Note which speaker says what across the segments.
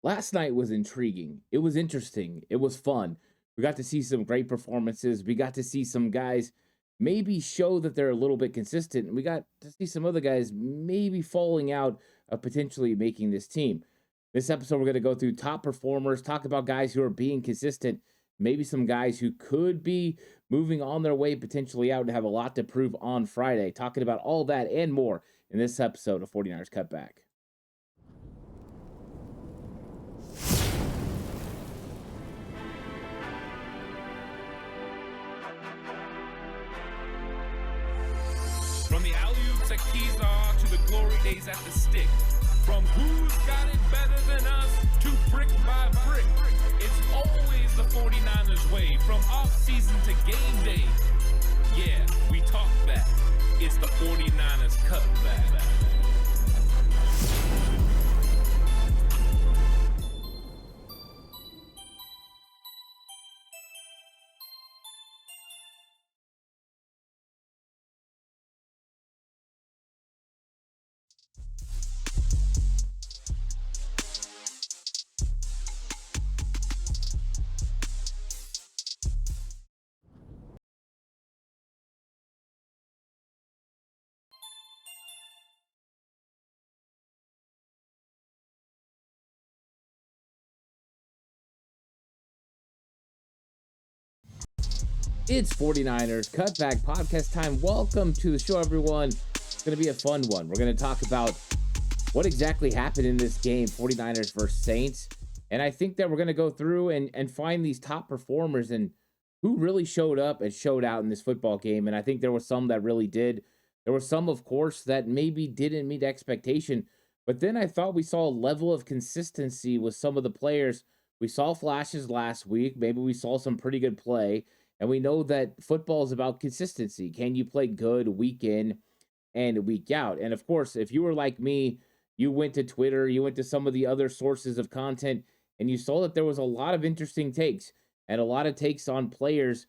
Speaker 1: Last night was intriguing. It was interesting. It was fun. We got to see some great performances. We got to see some guys maybe show that they're a little bit consistent. And we got to see some other guys maybe falling out of potentially making this team. This episode, we're going to go through top performers, talk about guys who are being consistent, maybe some guys who could be moving on their way potentially out and have a lot to prove on Friday. Talking about all that and more in this episode of 49ers Cutback.
Speaker 2: From the alley-oops at Kezar to the glory days at the stick. From who's got it better than us to brick by brick. It's always the 49ers way from off-season to game day. Yeah, we talk back. It's the 49ers Cutback.
Speaker 1: It's 49ers Cutback podcast time. Welcome to the show, everyone. It's going to be a fun one. We're going to talk about what exactly happened in this game, 49ers versus Saints. And I think that we're going to go through and find these top performers and who really showed up and showed out in this football game. And I think there were some that really did. There were some, of course, that maybe didn't meet expectation. But then I thought we saw a level of consistency with some of the players. We saw flashes last week. Maybe we saw some pretty good play. And we know that football is about consistency. Can you play good week in and week out? And of course, if you were like me, you went to Twitter, you went to some of the other sources of content, and you saw that there was a lot of interesting takes and a lot of takes on players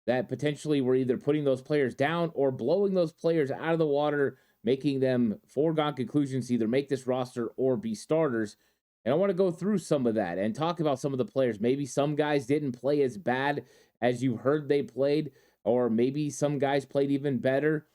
Speaker 1: that potentially were either putting those players down or blowing those players out of the water, making them foregone conclusions to either make this roster or be starters. And I want to go through some of that and talk about some of the players. Maybe some guys didn't play as bad as you heard they played, or maybe some guys played even better.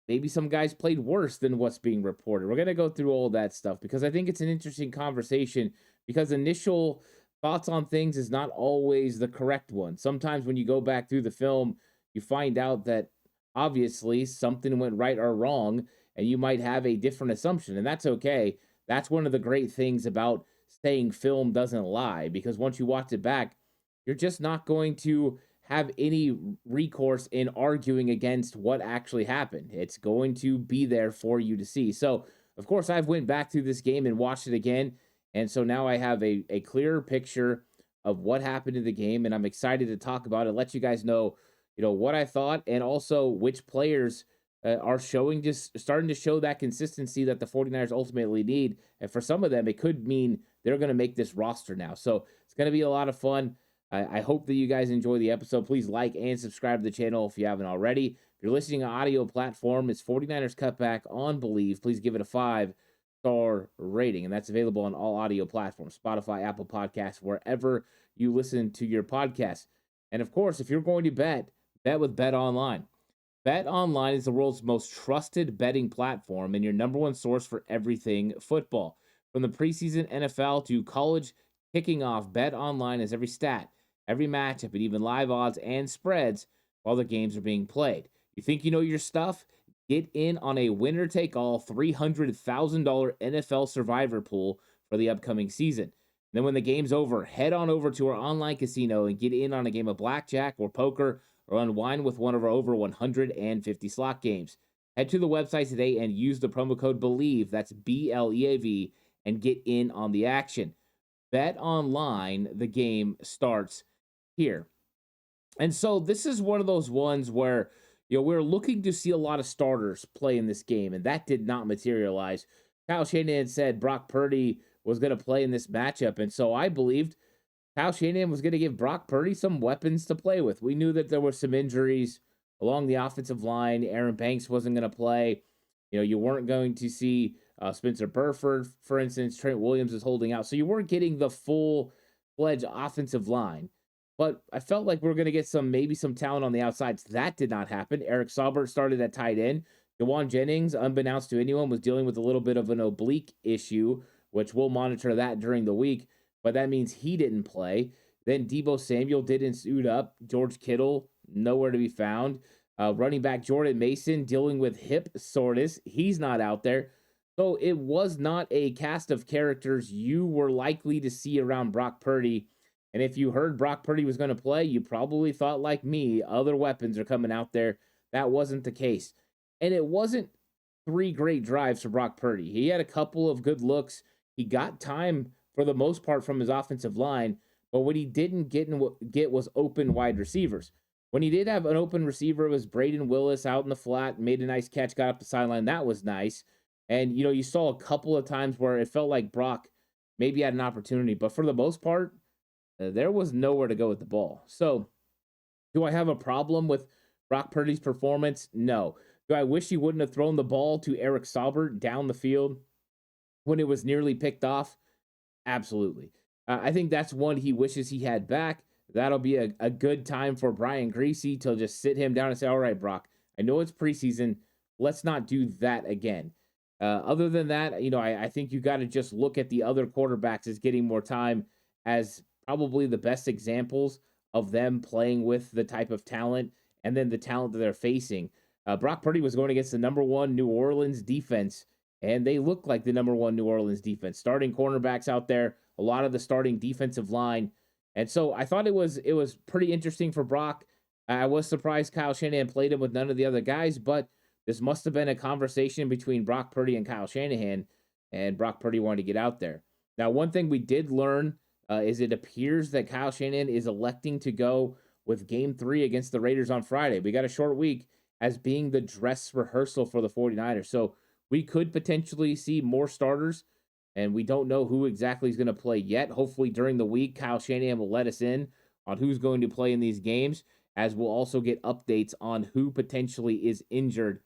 Speaker 1: Maybe some guys played worse than what's being reported. We're going to go through all that stuff because I think it's an interesting conversation because initial thoughts on things is not always the correct one. Sometimes when you go back through the film, you find out that obviously something went right or wrong, and you might have a different assumption, and that's okay. That's one of the great things about saying film doesn't lie, because once you watch it back, you're just not going to have any recourse in arguing against what actually happened. It's going to be there for you to see. So, of course, I've went back through this game and watched it again, and so now I have a clearer picture of what happened in the game, and I'm excited to talk about it, let you guys know, what I thought, and also which players are just starting to show that consistency that the 49ers ultimately need. And for some of them, it could mean they're going to make this roster now. So it's going to be a lot of fun. I hope that you guys enjoy the episode. Please like and subscribe to the channel if you haven't already. If you're listening on audio platform, it's 49ers Cutback on Believe. Please give it a 5-star rating, and that's available on all audio platforms, Spotify, Apple Podcasts, wherever you listen to your podcasts. And of course, if you're going to bet with Bet Online. Bet Online is the world's most trusted betting platform and your number one source for everything football. From the preseason NFL to college kicking off, Bet Online has every stat, every matchup, and even live odds and spreads while the games are being played. You think you know your stuff? Get in on a winner-take-all $300,000 NFL Survivor pool for the upcoming season. Then when the game's over, head on over to our online casino and get in on a game of blackjack or poker or unwind with one of our over 150 slot games. Head to the website today and use the promo code BELIEVE, that's BLEAV, and get in on the action. Bet Online, the game starts here. And so this is one of those ones where we're looking to see a lot of starters play in this game, and that did not materialize. Kyle Shanahan said Brock Purdy was going to play in this matchup, and so I believed Kyle Shanahan was going to give Brock Purdy some weapons to play with. We knew that there were some injuries along the offensive line. Aaron Banks wasn't going to play. You weren't going to see Spencer Burford, for instance, Trent Williams is holding out. So you weren't getting the full-fledged offensive line. But I felt like we are going to get maybe some talent on the outsides. That did not happen. Eric Saubert started at tight end. Dewan Jennings, unbeknownst to anyone, was dealing with a little bit of an oblique issue, which we'll monitor that during the week. But that means he didn't play. Then Deebo Samuel didn't suit up. George Kittle, nowhere to be found. Running back Jordan Mason dealing with hip soreness. He's not out there. So it was not a cast of characters you were likely to see around Brock Purdy. And if you heard Brock Purdy was going to play, you probably thought like me, other weapons are coming out there. That wasn't the case. And it wasn't 3 great drives for Brock Purdy. He had a couple of good looks. He got time for the most part from his offensive line, but what he didn't get was open wide receivers. When he did have an open receiver, it was Braden Willis out in the flat, made a nice catch, got up the sideline. That was nice. And, you saw a couple of times where it felt like Brock maybe had an opportunity, but for the most part, there was nowhere to go with the ball. So, do I have a problem with Brock Purdy's performance? No. Do I wish he wouldn't have thrown the ball to Eric Saubert down the field when it was nearly picked off? Absolutely. I think that's one he wishes he had back. That'll be a good time for Brian Greasy to just sit him down and say, all right, Brock, I know it's preseason. Let's not do that again. Other than that, I think you got to just look at the other quarterbacks as getting more time as probably the best examples of them playing with the type of talent and then the talent that they're facing. Brock Purdy was going against the number 1 New Orleans defense, and they look like the number 1 New Orleans defense. Starting cornerbacks out there, a lot of the starting defensive line. And so I thought it was pretty interesting for Brock. I was surprised Kyle Shanahan played him with none of the other guys, but this must have been a conversation between Brock Purdy and Kyle Shanahan, and Brock Purdy wanted to get out there. Now, one thing we did learn is it appears that Kyle Shanahan is electing to go with Game 3 against the Raiders on Friday. We got a short week as being the dress rehearsal for the 49ers. So we could potentially see more starters, and we don't know who exactly is going to play yet. Hopefully during the week, Kyle Shanahan will let us in on who's going to play in these games, as we'll also get updates on who potentially is injured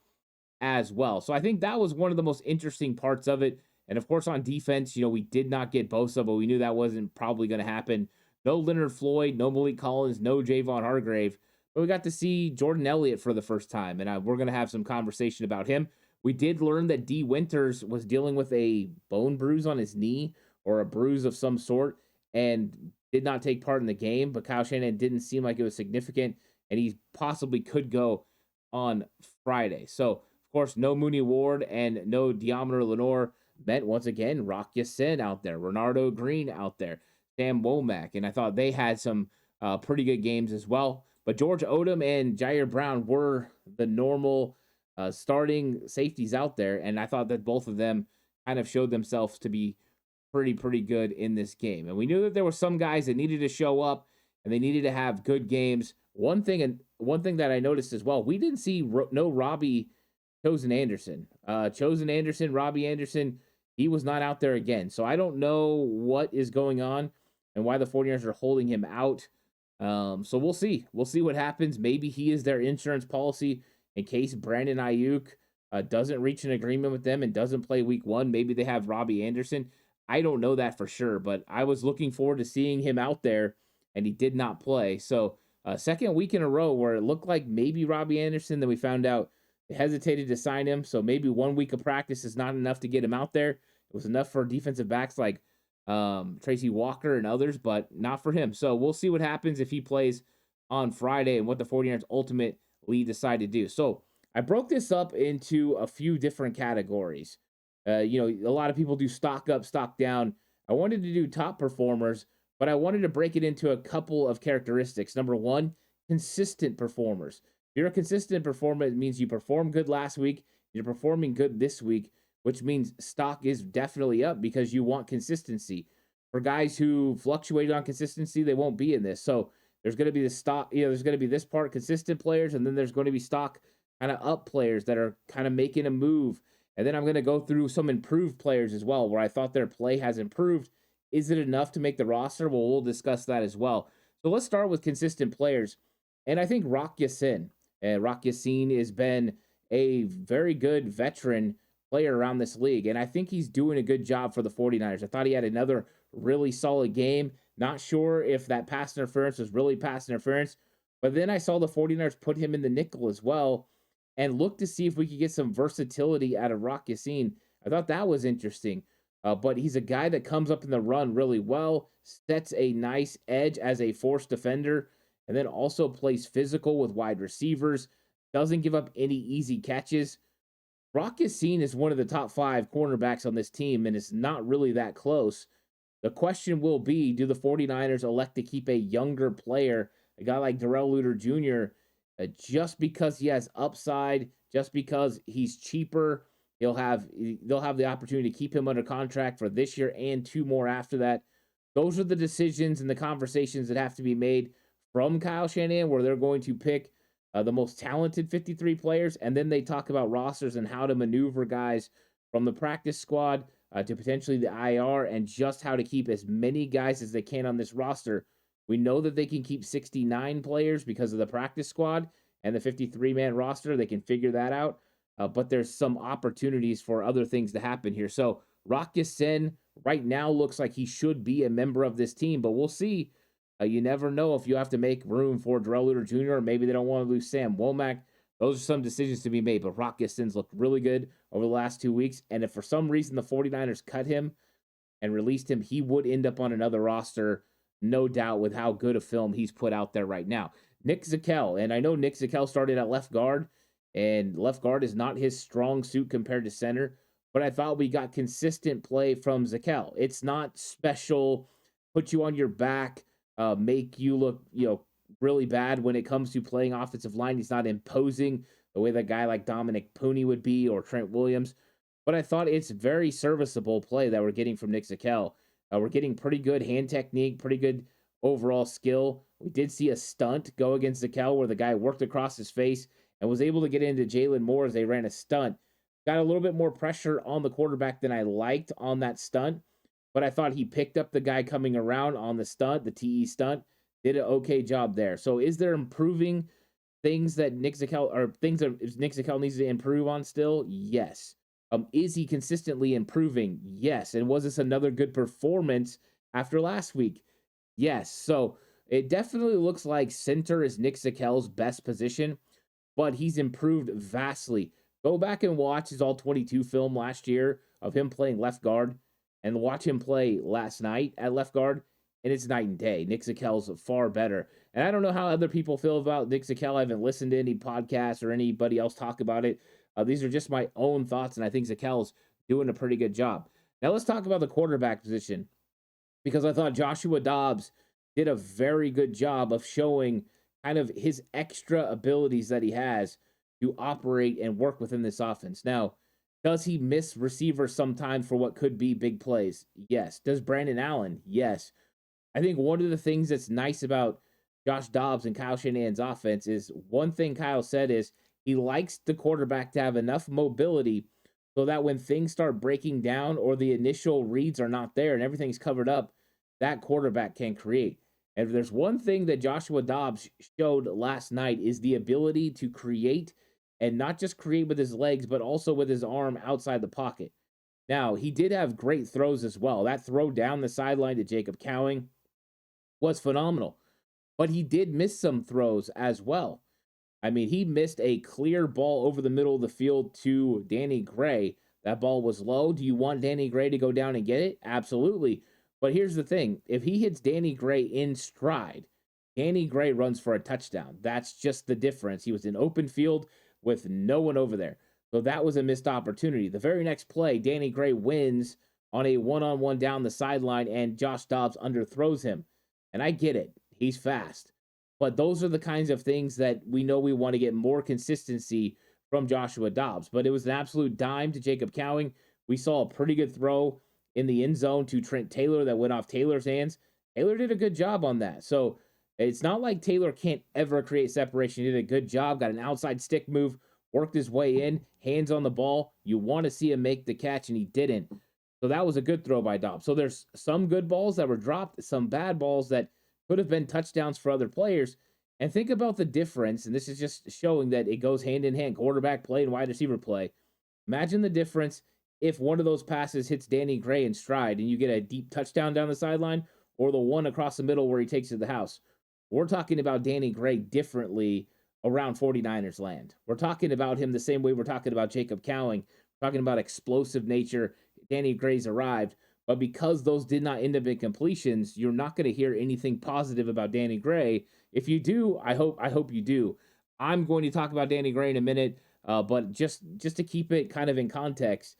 Speaker 1: as well. So I think that was one of the most interesting parts of it. And of course, on defense, we did not get Bosa, but we knew that wasn't probably going to happen. No Leonard Floyd, no Malik Collins, no Javon Hargrave. But we got to see Jordan Elliott for the first time, and we're going to have some conversation about him. We did learn that D. Winters was dealing with a bone bruise on his knee or a bruise of some sort and did not take part in the game, but Kyle Shanahan didn't seem like it was significant, and he possibly could go on Friday. So, of course, no Mooney Ward and no Deommodore Lenoir meant, once again, Rock Ya-Sin out there, Renardo Green out there, Sam Womack, and I thought they had some pretty good games as well. But George Odom and Jair Brown were the normal starting safeties out there, and I thought that both of them kind of showed themselves to be pretty good in this game. And we knew that there were some guys that needed to show up and they needed to have good games. One thing that I noticed as well, we didn't see no Robbie Chosen Anderson. Robbie Anderson, he was not out there again. So I don't know what is going on and why the 49ers are holding him out. So we'll see. We'll see what happens. Maybe he is their insurance policy in case Brandon Ayuk doesn't reach an agreement with them and doesn't play week 1. Maybe they have Robbie Anderson. I don't know that for sure, but I was looking forward to seeing him out there, and he did not play. So second week in a row where it looked like maybe Robbie Anderson, then we found out they hesitated to sign him. So maybe 1 week of practice is not enough to get him out there. It was enough for defensive backs like Tracy Walker and others, but not for him. So we'll see what happens if he plays on Friday and what the 49ers ultimately decide to do. So I broke this up into a few different categories. A lot of people do stock up, stock down. I wanted to do top performers, but I wanted to break it into a couple of characteristics. Number 1, consistent performers. If you're a consistent performer, it means you performed good last week, you're performing good this week, which means stock is definitely up because you want consistency. For guys who fluctuate on consistency, they won't be in this. So there's going to be the stock, there's going to be this part consistent players, and then there's going to be stock kind of up players that are kind of making a move. And then I'm going to go through some improved players as well, where I thought their play has improved. Is it enough to make the roster? Well, we'll discuss that as well. So let's start with consistent players. And I think Rock Ya-Sin. Rock Ya-Sin has been a very good veteran player around this league. And I think he's doing a good job for the 49ers. I thought he had another really solid game. Not sure if that pass interference was really pass interference, but then I saw the 49ers put him in the nickel as well and look to see if we could get some versatility out of Rock Yassin. I thought that was interesting. But he's a guy that comes up in the run really well, sets a nice edge as a force defender, and then also plays physical with wide receivers, doesn't give up any easy catches. Rock is seen as one of the top 5 cornerbacks on this team, and it's not really that close. The question will be, do the 49ers elect to keep a younger player, a guy like Darrell Luter Jr., just because he has upside, just because he's cheaper? They'll have the opportunity to keep him under contract for this year and 2 more after that. Those are the decisions and the conversations that have to be made from Kyle Shanahan, where they're going to pick the most talented 53 players, and then they talk about rosters and how to maneuver guys from the practice squad to potentially the IR, and just how to keep as many guys as they can on this roster. We know that they can keep 69 players because of the practice squad and the 53-man roster. They can figure that out, but there's some opportunities for other things to happen here. So Rock Ya-Sin right now looks like he should be a member of this team, but we'll see. You never know if you have to make room for Darrell Luter Jr., or maybe they don't want to lose Sam Womack. Those are some decisions to be made, but Rock Ya-Sin's looked really good over the last 2 weeks, and if for some reason the 49ers cut him and released him, he would end up on another roster, no doubt, with how good a film he's put out there right now. Nick Zakelj, and I know Nick Zakelj started at left guard, and left guard is not his strong suit compared to center, but I thought we got consistent play from Zakelj. It's not special, put you on your back, make you look, really bad when it comes to playing offensive line. He's not imposing the way that guy like Dominic Pooney would be, or Trent Williams. But I thought it's very serviceable play that we're getting from Nick Zakelj. We're getting pretty good hand technique, pretty good overall skill. We did see a stunt go against Zakelj where the guy worked across his face and was able to get into Jalen Moore as they ran a stunt. Got a little bit more pressure on the quarterback than I liked on that stunt, but I thought he picked up the guy coming around on the stunt, the TE stunt, did an okay job there. So is there improving things that Nick Zakelj needs to improve on still? Yes. Is he consistently improving? Yes. And was this another good performance after last week? Yes. So it definitely looks like center is Nick Zakelj's best position, but he's improved vastly. Go back and watch his All-22 film last year of him playing left guard, and watch him play last night at left guard, and it's night and day. Nick Zakelj's far better. And I don't know how other people feel about Nick Zakelj. I haven't listened to any podcasts or anybody else talk about it. These are just my own thoughts, and I think Zakelj's doing a pretty good job. Now let's talk about the quarterback position, because I thought Joshua Dobbs did a very good job of showing kind of his extra abilities that he has to operate and work within this offense. Now, does he miss receivers sometimes for what could be big plays? Yes. Does Brandon Allen? Yes. I think one of the things that's nice about Josh Dobbs and Kyle Shanahan's offense is, one thing Kyle said is he likes the quarterback to have enough mobility so that when things start breaking down or the initial reads are not there and everything's covered up, that quarterback can create. And if there's one thing that Joshua Dobbs showed last night, is the ability to create, and not just create with his legs, but also with his arm outside the pocket. Now, he did have great throws as well. That throw down the sideline to Jacob Cowing was phenomenal, but he did miss some throws as well. I mean, he missed a clear ball over the middle of the field to Danny Gray. That ball was low. Do you want Danny Gray to go down and get it? Absolutely. But here's the thing. If he hits Danny Gray in stride, Danny Gray runs for a touchdown. That's just the difference. He was in open field with no one over there. So that was a missed opportunity. The very next play, Danny Gray wins on a one-on-one down the sideline, and Josh Dobbs underthrows him. And I get it. He's fast. But those are the kinds of things that we know we want to get more consistency from Joshua Dobbs. But it was an absolute dime to Jacob Cowing. We saw a pretty good throw in the end zone to Trent Taylor that went off Taylor's hands. Taylor did a good job on that. So it's not like Taylor can't ever create separation. He did a good job, got an outside stick move, worked his way in, hands on the ball. You want to see him make the catch, and he didn't. So that was a good throw by Dobbs. So there's some good balls that were dropped, some bad balls that could have been touchdowns for other players. And think about the difference, and this is just showing that it goes hand in hand, quarterback play and wide receiver play. Imagine the difference if one of those passes hits Danny Gray in stride and you get a deep touchdown down the sideline, or the one across the middle where he takes it to the house. We're talking about Danny Gray differently around 49ers land. We're talking about him the same way we're talking about Jacob Cowing, talking about explosive nature. Danny Gray's arrived, but because those did not end up in completions, you're not going to hear anything positive about Danny Gray. If you do, I hope you do. I'm going to talk about Danny Gray in a minute, but just to keep it kind of in context,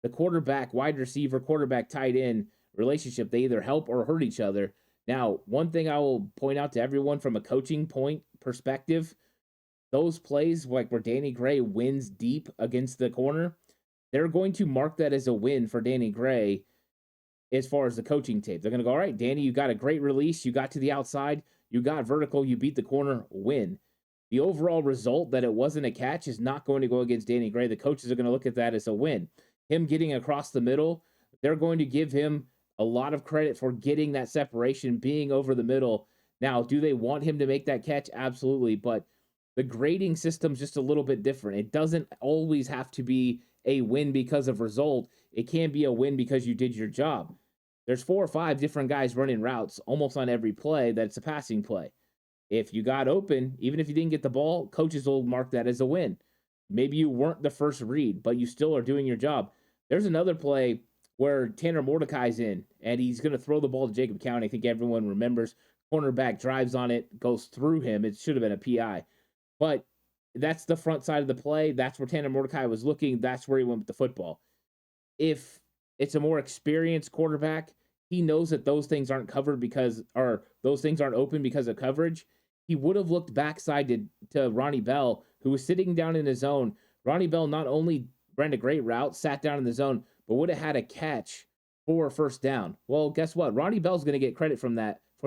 Speaker 1: the quarterback, wide receiver, quarterback, tight end relationship, they either help or hurt each other. Now, one thing I will point out to everyone from a coaching point perspective, those plays like where Danny Gray wins deep against the corner, they're going to mark that as a win for Danny Gray as far as the coaching tape. They're going to go, all right, Danny, you got a great release. You got to the outside. You got vertical. You beat the corner. Win. The overall result that it wasn't a catch is not going to go against Danny Gray. The coaches are going to look at that as a win. Him getting across the middle, they're going to give him a lot of credit for getting that separation, being over the middle. Now, do they want him to make that catch? Absolutely. But the grading system's just a little bit different. It doesn't always have to be a win because of result. It can be a win because you did your job. There's 4 or 5 different guys running routes almost on every play that's a passing play. If you got open, even if you didn't get the ball, coaches will mark that as a win. Maybe you weren't the first read, but you still are doing your job. There's another play where Tanner Mordecai's in, and he's going to throw the ball to Jacob County. I think everyone remembers. Cornerback drives on it, goes through him. It should have been a PI. But that's the front side of the play. That's where Tanner Mordecai was looking. That's where he went with the football. If it's a more experienced quarterback, he knows that those things aren't covered or those things aren't open because of coverage. He would have looked backside to Ronnie Bell, who was sitting down in his zone. Ronnie Bell not only ran a great route, sat down in the zone, but would have had a catch for a first down. Well, guess what? Ronnie Bell's going to get credit for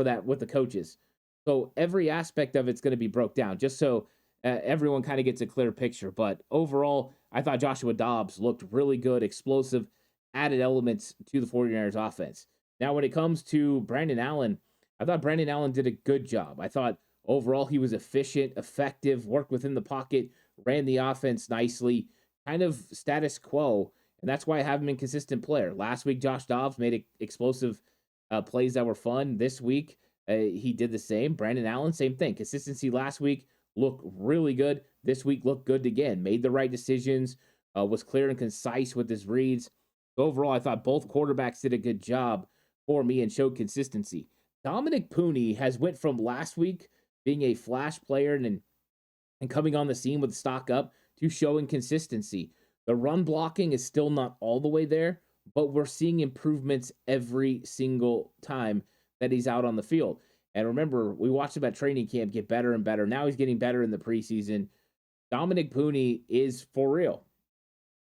Speaker 1: that with the coaches. So every aspect of it's going to be broke down, just so everyone kind of gets a clear picture. But overall, I thought Joshua Dobbs looked really good, explosive, added elements to the 49ers offense. Now, when it comes to Brandon Allen, I thought Brandon Allen did a good job. I thought overall he was efficient, effective, worked within the pocket, ran the offense nicely, kind of status quo. And that's why I have him in consistent player. Last week, Josh Dobbs made explosive plays that were fun. This week, he did the same. Brandon Allen, same thing. Consistency last week looked really good. This week looked good again. Made the right decisions, was clear and concise with his reads. Overall, I thought both quarterbacks did a good job for me and showed consistency. Dominic Pooney has went from last week being a flash player and coming on the scene with stock up to showing consistency. The run blocking is still not all the way there, but we're seeing improvements every single time that he's out on the field. And remember, we watched him at training camp get better and better. Now he's getting better in the preseason. Dominic Pooney is for real.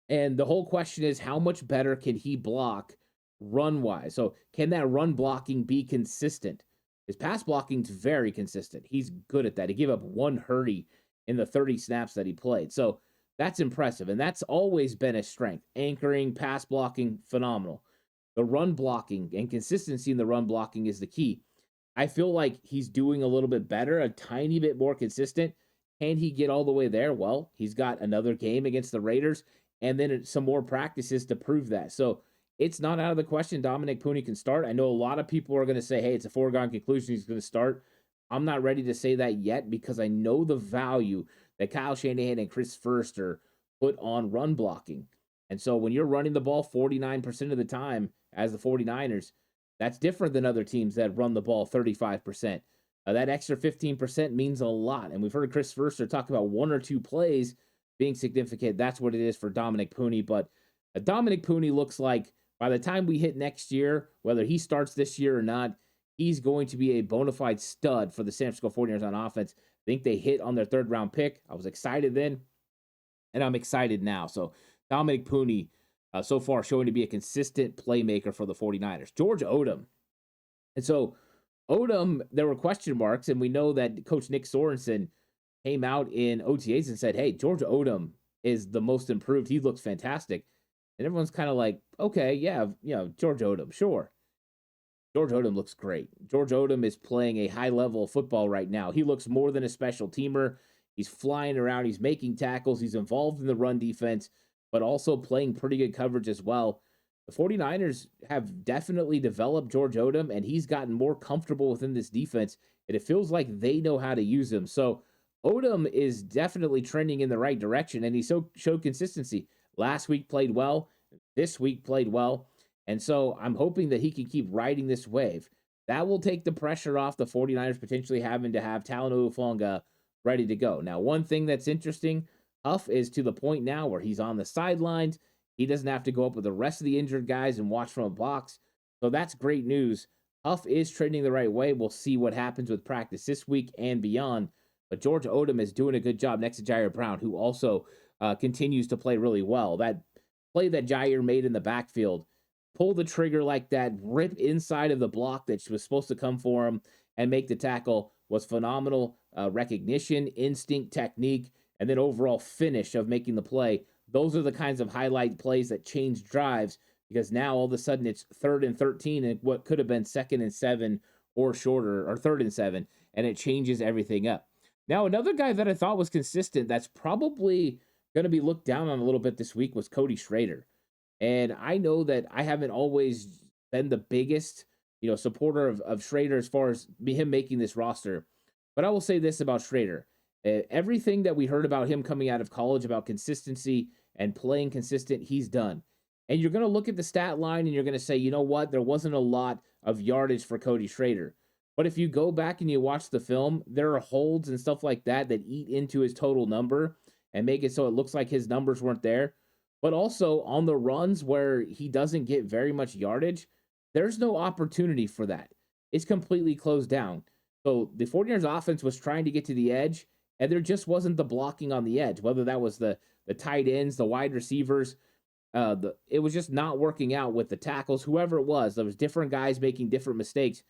Speaker 1: And the whole question is, how much better can he block run-wise? So can that run blocking be consistent? His pass blocking's very consistent. He's good at that. He gave up 1 hurry in the 30 snaps that he played. So that's impressive, and that's always been a strength. Anchoring, pass blocking, phenomenal. The run blocking and consistency in the run blocking is the key. I feel like he's doing a little bit better, a tiny bit more consistent. Can he get all the way there? Well, he's got another game against the Raiders, and then some more practices to prove that. So it's not out of the question Dominic Pooney can start. I know a lot of people are going to say, hey, it's a foregone conclusion he's going to start. I'm not ready to say that yet because I know the value that Kyle Shanahan and Chris Foerster put on run blocking. And so when you're running the ball 49% of the time as the 49ers, that's different than other teams that run the ball 35%. That extra 15% means a lot. And we've heard Chris Foerster talk about 1 or 2 plays being significant. That's what it is for Dominic Pooney. But Dominic Pooney looks like by the time we hit next year, whether he starts this year or not, he's going to be a bona fide stud for the San Francisco 49ers on offense. I think they hit on their 3rd round pick. I was excited then, and I'm excited now. So Dominic Pooney so far showing to be a consistent playmaker for the 49ers. George Odom. And so Odom, there were question marks, and we know that Coach Nick Sorensen came out in OTAs and said, hey, George Odom is the most improved. He looks fantastic. And everyone's kind of like, okay, yeah, George Odom, sure. George Odom looks great. George Odom is playing a high level of football right now. He looks more than a special teamer. He's flying around. He's making tackles. He's involved in the run defense. but also playing pretty good coverage as well. The 49ers have definitely developed George Odom, and he's gotten more comfortable within this defense, and it feels like they know how to use him. So Odom is definitely trending in the right direction, and he showed consistency. Last week played well, this week played well, and so I'm hoping that he can keep riding this wave. That will take the pressure off the 49ers potentially having to have Talanoa Hufanga ready to go. Now, one thing that's interesting, Huff is to the point now where he's on the sidelines. He doesn't have to go up with the rest of the injured guys and watch from a box. So that's great news. Huff is trending the right way. We'll see what happens with practice this week and beyond. But George Odom is doing a good job next to Jair Brown, who also continues to play really well. That play that Jair made in the backfield, pull the trigger like that, rip inside of the block that was supposed to come for him and make the tackle was phenomenal. Recognition, instinct, technique, and then overall finish of making the play. Those are the kinds of highlight plays that change drives, because now all of a sudden it's 3rd and 13 and what could have been 2nd and 7 or shorter, or 3rd and 7, and it changes everything up. Now, another guy that I thought was consistent that's probably going to be looked down on a little bit this week was Cody Schrader. And I know that I haven't always been the biggest, supporter of Schrader as far as him making this roster. But I will say this about Schrader. Everything that we heard about him coming out of college about consistency and playing consistent, he's done. And you're going to look at the stat line and you're going to say, you know what? There wasn't a lot of yardage for Cody Schrader. But if you go back and you watch the film, there are holds and stuff like that that eat into his total number and make it so it looks like his numbers weren't there. But also on the runs where he doesn't get very much yardage, there's no opportunity for that. It's completely closed down. So the 49ers offense was trying to get to the edge, and there just wasn't the blocking on the edge, whether that was the tight ends, the wide receivers. It was just not working out with the tackles, whoever it was. There was different guys making different mistakes.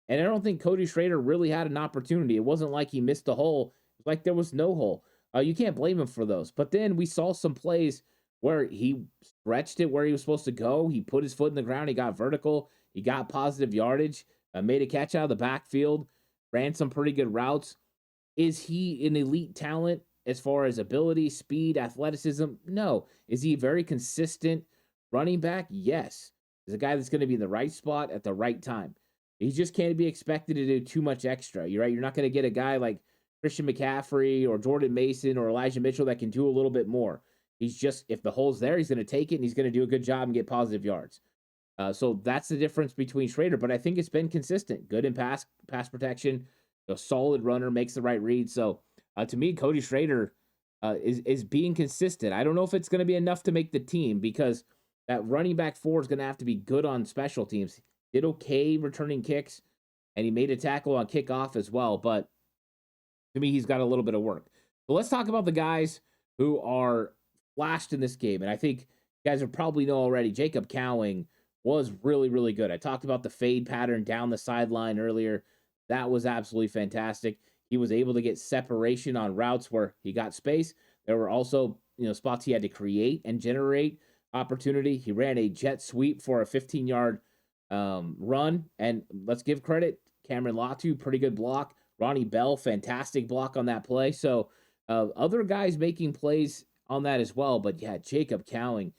Speaker 1: And I don't think Cody Schrader really had an opportunity. It wasn't like he missed a hole. It was like there was no hole. You can't blame him for those. But then we saw some plays where he stretched it where he was supposed to go. He put his foot in the ground. He got vertical. He got positive yardage. Made a catch out of the backfield. Ran some pretty good routes. Is he an elite talent as far as ability, speed, athleticism? No. Is he a very consistent running back? Yes. He's a guy that's going to be in the right spot at the right time. He just can't be expected to do too much extra. You're right. You're not going to get a guy like Christian McCaffrey or Jordan Mason or Elijah Mitchell that can do a little bit more. He's just, if the hole's there, he's going to take it and he's going to do a good job and get positive yards. So that's the difference between Schrader. But I think it's been consistent. Good in pass protection. A solid runner, makes the right read. So to me, Cody Schrader is being consistent. I don't know if it's going to be enough to make the team, because that running back 4 is going to have to be good on special teams. Did okay returning kicks, and he made a tackle on kickoff as well. But to me, he's got a little bit of work. So let's talk about the guys who are flashed in this game. And I think you guys will probably know already, Jacob Cowing was really, really good. I talked about the fade pattern down the sideline earlier. That was absolutely fantastic. He was able to get separation on routes where he got space. There were also, spots he had to create and generate opportunity. He ran a jet sweep for a 15-yard run. And let's give credit, Cameron Latu, pretty good block. Ronnie Bell, fantastic block on that play. So other guys making plays on that as well. But yeah, Jacob Cowing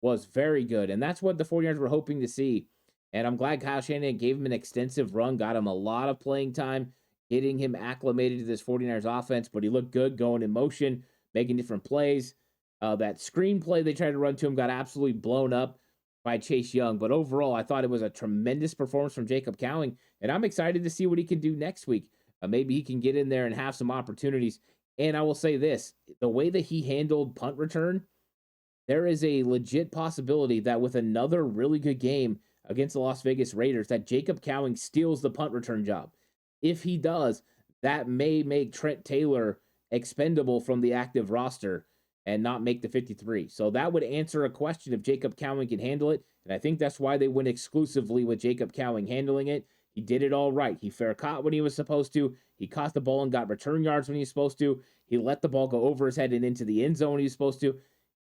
Speaker 1: was very good. And that's what the 49ers were hoping to see. And I'm glad Kyle Shanahan gave him an extensive run, got him a lot of playing time, getting him acclimated to this 49ers offense. But he looked good going in motion, making different plays. That screenplay they tried to run to him got absolutely blown up by Chase Young. But overall, I thought it was a tremendous performance from Jacob Cowing. And I'm excited to see what he can do next week. Maybe he can get in there and have some opportunities. And I will say this, the way that he handled punt return, there is a legit possibility that with another really good game against the Las Vegas Raiders, that Jacob Cowing steals the punt return job. If he does, that may make Trent Taylor expendable from the active roster and not make the 53. So that would answer a question if Jacob Cowing can handle it. And I think that's why they went exclusively with Jacob Cowing handling it. He did it all right. He fair caught when he was supposed to. He caught the ball and got return yards when he was supposed to. He let the ball go over his head and into the end zone when he was supposed to.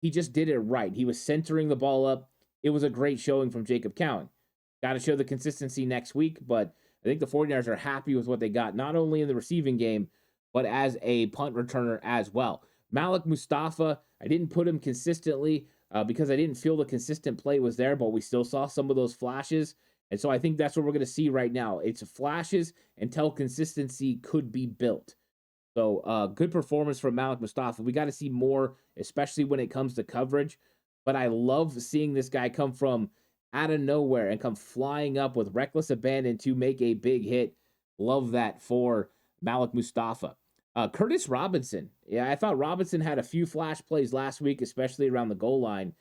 Speaker 1: He just did it right. He was centering the ball up. It was a great showing from Jacob Cowing. Got to show the consistency next week, but I think the 49ers are happy with what they got, not only in the receiving game, but as a punt returner as well. Malik Mustafa, I didn't put him consistently because I didn't feel the consistent play was there, but we still saw some of those flashes. And so I think that's what we're going to see right now. It's flashes until consistency could be built. So good performance from Malik Mustafa. We got to see more, especially when it comes to coverage. But I love seeing this guy come from out of nowhere and come flying up with reckless abandon to make a big hit. Love that for Malik Mustafa. Curtis Robinson. Yeah, I thought Robinson had a few flash plays last week, especially around the goal line.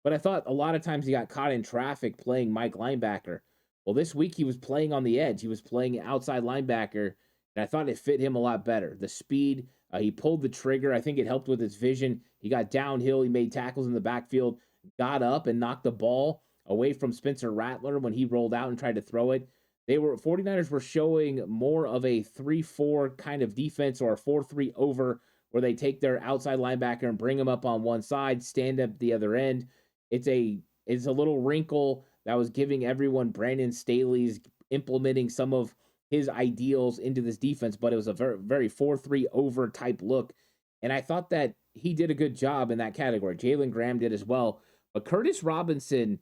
Speaker 1: But I thought a lot of times he got caught in traffic playing Mike linebacker. Well, this week he was playing on the edge. He was playing outside linebacker, and I thought it fit him a lot better. The speed, he pulled the trigger. I think it helped with his vision. He got downhill. He made tackles in the backfield, got up and knocked the ball away from Spencer Rattler when he rolled out and tried to throw it. 49ers were showing more of a 3-4 kind of defense or a 4-3 over where they take their outside linebacker and bring him up on one side, stand up the other end. It's a little wrinkle that was giving everyone Brandon Staley's implementing some of his ideals into this defense, but it was a very, very 4-3 over type look. And I thought that he did a good job in that category. Jalen Graham did as well. But Curtis Robinson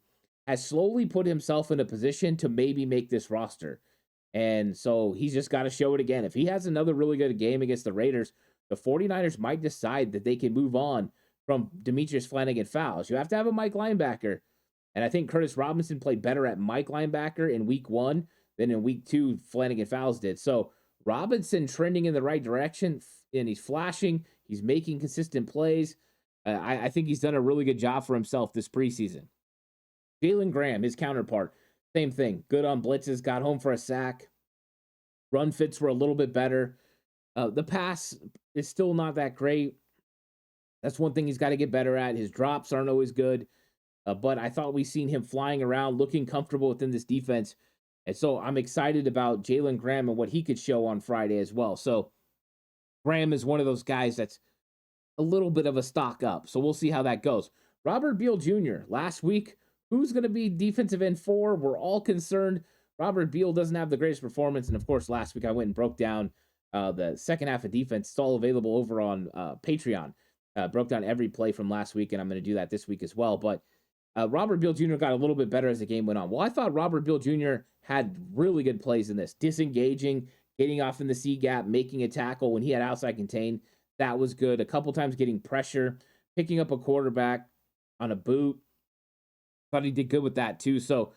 Speaker 1: has slowly put himself in a position to maybe make this roster. And so he's just got to show it again. If he has another really good game against the Raiders, the 49ers might decide that they can move on from Demetrius Flanagan-Fowles. You have to have a Mike linebacker. And I think Curtis Robinson played better at Mike linebacker in week 1 than in week 2 Flanagan-Fowles did. So Robinson trending in the right direction, and he's flashing. He's making consistent plays. I think he's done a really good job for himself this preseason. Jalen Graham, his counterpart, same thing. Good on blitzes, got home for a sack. Run fits were a little bit better. The pass is still not that great. That's one thing he's got to get better at. His drops aren't always good. But I thought we seen him flying around, looking comfortable within this defense. And so I'm excited about Jalen Graham and what he could show on Friday as well. So Graham is one of those guys that's a little bit of a stock up. So we'll see how that goes. Robert Beal Jr. last week, who's going to be defensive end 4? We're all concerned. Robert Beal doesn't have the greatest performance. And, of course, last week I went and broke down the second half of defense. It's all available over on Patreon. Broke down every play from last week, and I'm going to do that this week as well. But Robert Beal Jr. got a little bit better as the game went on. Well, I thought Robert Beal Jr. had really good plays in this. Disengaging, getting off in the C gap, making a tackle when he had outside contain. That was good. A couple times getting pressure, picking up a quarterback on a boot. Thought he did good with that too. So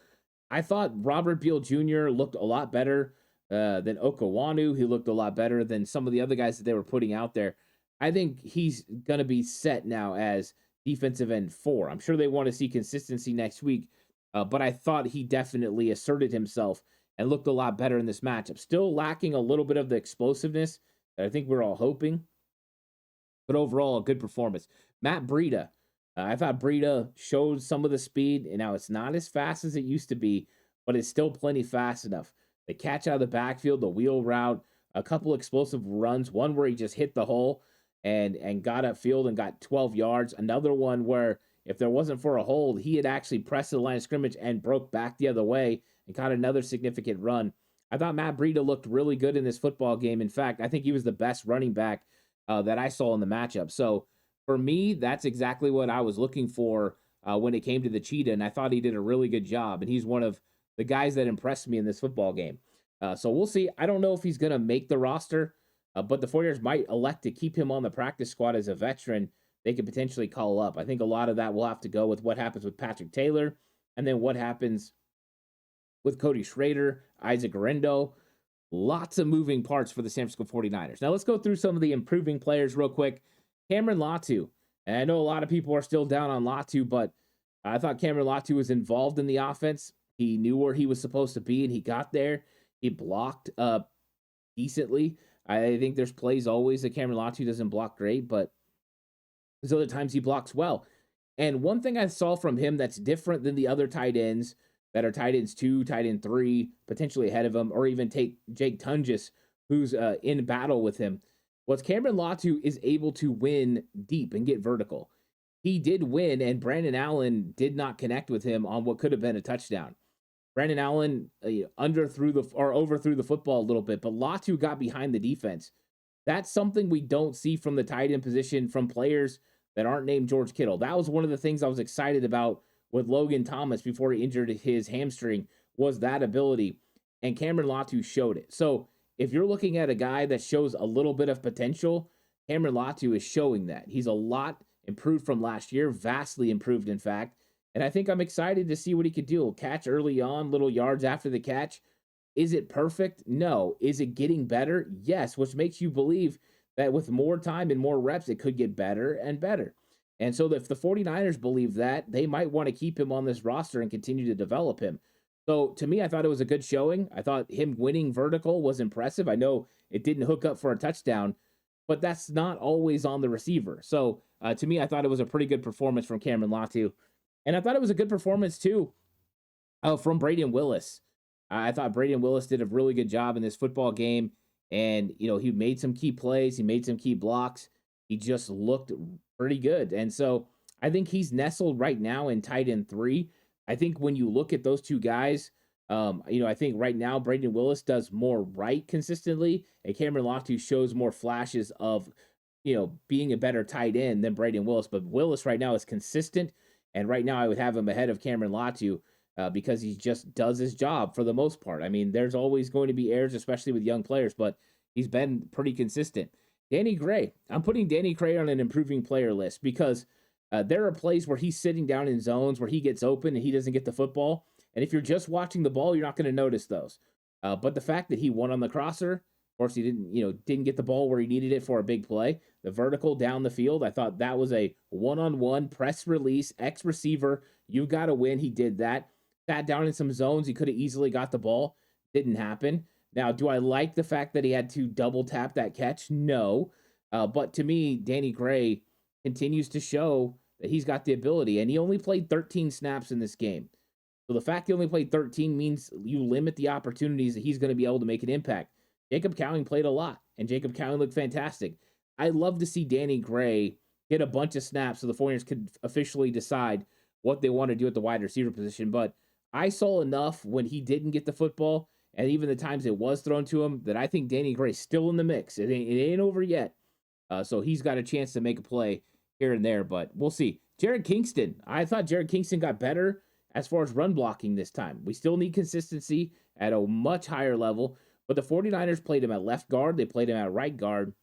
Speaker 1: I thought Robert Beal Jr. looked a lot better than Okawanu. He looked a lot better than some of the other guys that they were putting out there. I think he's going to be set now as defensive end 4. I'm sure they want to see consistency next week, but I thought he definitely asserted himself and looked a lot better in this matchup. Still lacking a little bit of the explosiveness that I think we're all hoping, but overall, a good performance. Matt Breida. I thought Breida showed some of the speed, and now it's not as fast as it used to be, but it's still plenty fast enough. The catch out of the backfield, the wheel route, a couple explosive runs, one where he just hit the hole and got upfield and got 12 yards. Another one where if there wasn't for a hold, he had actually pressed the line of scrimmage and broke back the other way and caught another significant run. I thought Matt Breida looked really good in this football game. In fact, I think he was the best running back that I saw in the matchup. So for me, that's exactly what I was looking for when it came to the Cheetah, and I thought he did a really good job, and he's one of the guys that impressed me in this football game. So we'll see. I don't know if he's going to make the roster, but the 49ers might elect to keep him on the practice squad as a veteran. They could potentially call up. I think a lot of that will have to go with what happens with Patrick Taylor, and then what happens with Cody Schrader, Isaac Orendo. Lots of moving parts for the San Francisco 49ers. Now let's go through some of the improving players real quick. Cameron Latu. And I know a lot of people are still down on Latu, but I thought Cameron Latu was involved in the offense. He knew where he was supposed to be, and he got there. He blocked decently. I think there's plays always that Cameron Latu doesn't block great, but there's other times he blocks well. And one thing I saw from him that's different than the other tight ends that are tight ends 2, tight end 3, potentially ahead of him, or even take Jake Tunges, who's in battle with him, was Cameron Latu is able to win deep and get vertical. He did win, and Brandon Allen did not connect with him on what could have been a touchdown. Brandon Allen overthrew the football a little bit, but Latu got behind the defense, That's something we don't see from the tight end position from players that aren't named George Kittle. That was one of the things I was excited about with Logan Thomas before he injured his hamstring, was that ability. And Cameron Latu showed it. So if you're looking at a guy that shows a little bit of potential, Cameron Latu is showing that. He's a lot improved from last year, vastly improved, in fact. And I think I'm excited to see what he could do. Catch early on, little yards after the catch. Is it perfect? No. Is it getting better? Yes, which makes you believe that with more time and more reps, it could get better and better. And so if the 49ers believe that, they might want to keep him on this roster and continue to develop him. So to me, I thought it was a good showing. I thought him winning vertical was impressive. I know it didn't hook up for a touchdown, but that's not always on the receiver. So to me, I thought it was a pretty good performance from Cameron Latu. And I thought it was a good performance, too, from Braden Willis. I thought Braden Willis did a really good job in this football game. And, he made some key plays. He made some key blocks. He just looked pretty good. And so I think he's nestled right now in tight end 3. I think when you look at those two guys, I think right now Braden Willis does more right consistently, and Cameron Lofty shows more flashes of, being a better tight end than Braden Willis. But Willis right now is consistent, and right now I would have him ahead of Cameron Latu because he just does his job for the most part. I mean, there's always going to be errors, especially with young players, but he's been pretty consistent. Danny Gray, I'm putting Danny Gray on an improving player list because there are plays where he's sitting down in zones where he gets open and he doesn't get the football. And if you're just watching the ball, you're not going to notice those. But the fact that he won on the crosser, of course, he didn't get the ball where he needed it for a big play. The vertical down the field, I thought that was a one-on-one press release, X receiver. You got to win. He did that. Sat down in some zones. He could have easily got the ball. Didn't happen. Now, do I like the fact that he had to double tap that catch? No. But to me, Danny Gray continues to show that he's got the ability, and he only played 13 snaps in this game. So the fact he only played 13 means you limit the opportunities that he's going to be able to make an impact. Jacob Cowing played a lot, and Jacob Cowing looked fantastic. I'd love to see Danny Gray get a bunch of snaps so the 49ers could officially decide what they want to do at the wide receiver position. But I saw enough when he didn't get the football, and even the times it was thrown to him, that I think Danny Gray's still in the mix. It ain't over yet. So he's got a chance to make a play here and there, but we'll see. Jared Kingston. I thought Jared Kingston got better as far as run blocking this time. We still need consistency at a much higher level, but the 49ers played him at left guard. They played him at right guard.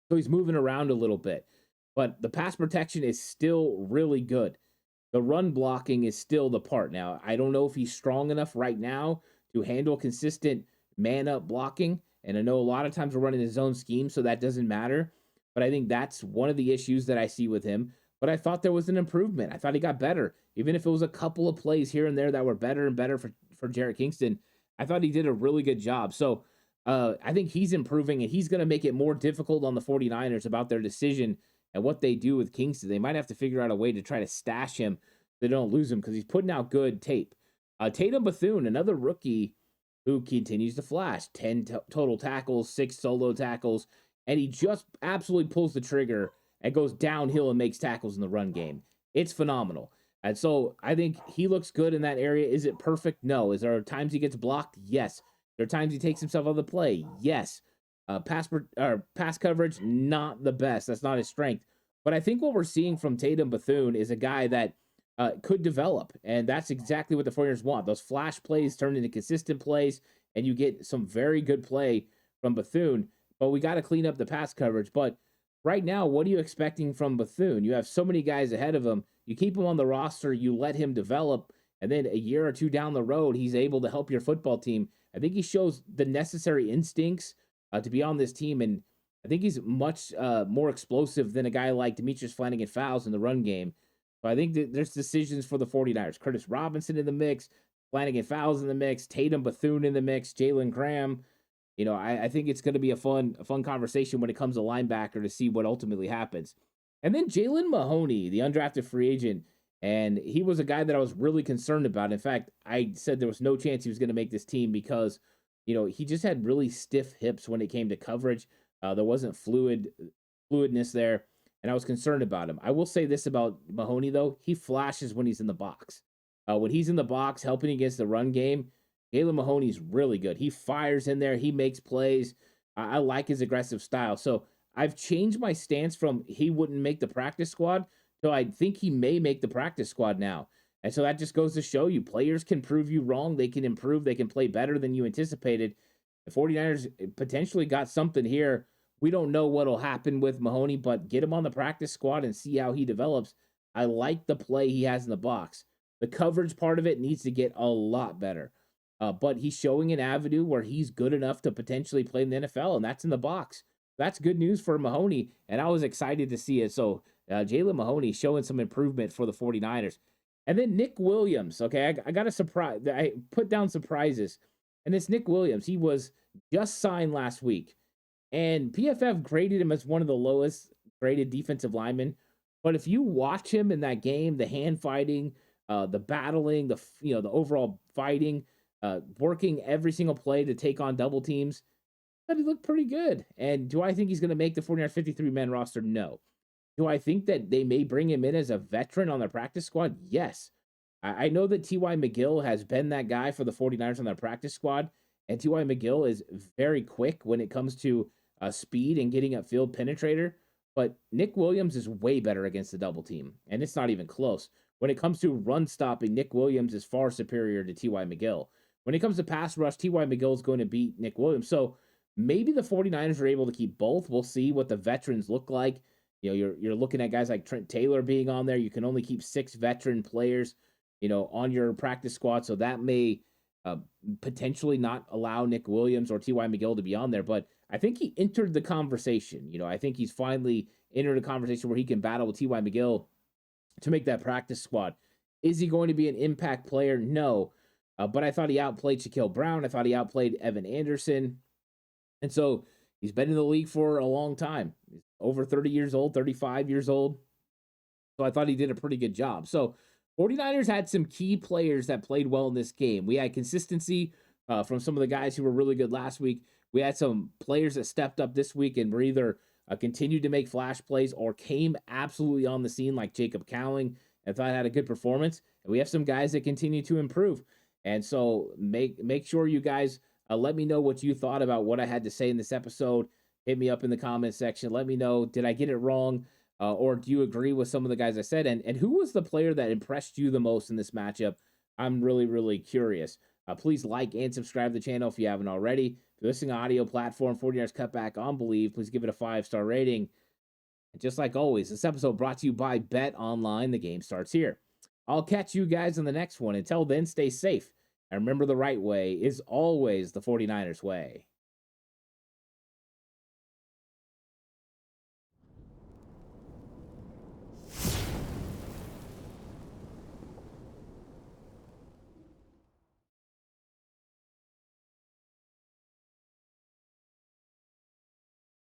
Speaker 1: So he's moving around a little bit. But the pass protection is still really good. The run blocking is still the part. Now, I don't know if he's strong enough right now to handle consistent man-up blocking. And I know a lot of times we're running his own scheme, so that doesn't matter. But I think that's one of the issues that I see with him. But I thought there was an improvement. I thought he got better. Even if it was a couple of plays here and there that were better and better for Jared Kingston, I thought he did a really good job. So I think he's improving, and he's going to make it more difficult on the 49ers about their decision and what they do with Kingston. They might have to figure out a way to try to stash him so they don't lose him because he's putting out good tape. Tatum Bethune, another rookie who continues to flash. 10 total tackles, 6 solo tackles, and he just absolutely pulls the trigger and goes downhill and makes tackles in the run game. It's phenomenal. And so I think he looks good in that area. Is it perfect? No. Is there times he gets blocked? Yes. There are times he takes himself out of the play? Yes. Pass coverage, not the best. That's not his strength. But I think what we're seeing from Tatum Bethune is a guy that could develop, and that's exactly what the 49ers want. Those flash plays turn into consistent plays, and you get some very good play from Bethune. But we got to clean up the pass coverage. But right now, what are you expecting from Bethune? You have so many guys ahead of him. You keep him on the roster, you let him develop, and then a year or two down the road, he's able to help your football team. I think he shows the necessary instincts to be on this team, and I think he's much more explosive than a guy like Demetrius Flanagan-Fowles in the run game. So I think that there's decisions for the 49ers. Curtis Robinson in the mix, Flanagan-Fowles in the mix, Tatum Bethune in the mix, Jalen Graham. I think it's going to be a fun conversation when it comes to linebacker to see what ultimately happens. And then Jalen Mahoney, the undrafted free agent, and he was a guy that I was really concerned about. In fact, I said there was no chance he was going to make this team because, he just had really stiff hips when it came to coverage. There wasn't fluidness there, and I was concerned about him. I will say this about Mahoney, though. He flashes when he's in the box. When he's in the box helping against the run game, Jalen Mahoney's really good. He fires in there. He makes plays. I like his aggressive style. So I've changed my stance from he wouldn't make the practice squad to I think he may make the practice squad now. And so that just goes to show you players can prove you wrong. They can improve. They can play better than you anticipated. The 49ers potentially got something here. We don't know what'll happen with Mahoney, but get him on the practice squad and see how he develops. I like the play he has in the box. The coverage part of it needs to get a lot better. But he's showing an avenue where he's good enough to potentially play in the NFL, and that's in the box. That's good news for Mahoney, and I was excited to see it. So Jalen Mahoney showing some improvement for the 49ers. And then Nick Williams. Okay, I got a surprise. I put down surprises. And it's Nick Williams. He was just signed last week. And PFF graded him as one of the lowest graded defensive linemen. But if you watch him in that game, the hand fighting, the battling, the overall fighting, working every single play to take on double teams, that he looked pretty good. And do I think he's going to make the 49ers 53-man roster? No. Do I think that they may bring him in as a veteran on their practice squad? Yes. I know that T.Y. McGill has been that guy for the 49ers on their practice squad, and T.Y. McGill is very quick when it comes to speed and getting a field penetrator, but Nick Williams is way better against the double team, and it's not even close. When it comes to run stopping, Nick Williams is far superior to T.Y. McGill. When it comes to pass rush, T.Y. McGill is going to beat Nick Williams. So maybe the 49ers are able to keep both. We'll see what the veterans look like. You're looking at guys like Trent Taylor being on there. You can only keep 6 veteran players, on your practice squad. So that may potentially not allow Nick Williams or T.Y. McGill to be on there. But I think he entered the conversation. I think he's finally entered a conversation where he can battle with T.Y. McGill to make that practice squad. Is he going to be an impact player? No. But I thought he outplayed Shaquille Brown. I thought he outplayed Evan Anderson. And so he's been in the league for a long time. He's over 30 years old, 35 years old. So I thought he did a pretty good job. So 49ers had some key players that played well in this game. We had consistency from some of the guys who were really good last week. We had some players that stepped up this week and were either continued to make flash plays or came absolutely on the scene like Jacob Cowling and thought had a good performance. And we have some guys that continue to improve. And so make sure you guys let me know what you thought about what I had to say in this episode. Hit me up in the comment section. Let me know, did I get it wrong? Or do you agree with some of the guys I said? And who was the player that impressed you the most in this matchup? I'm really, really curious. Please like and subscribe to the channel if you haven't already. If you're listening to audio platform, 49ers Cutback on Believe, please give it a 5-star rating. And just like always, this episode brought to you by Bet Online. The game starts here. I'll catch you guys in the next one. Until then, stay safe. And remember, the right way is always the 49ers way.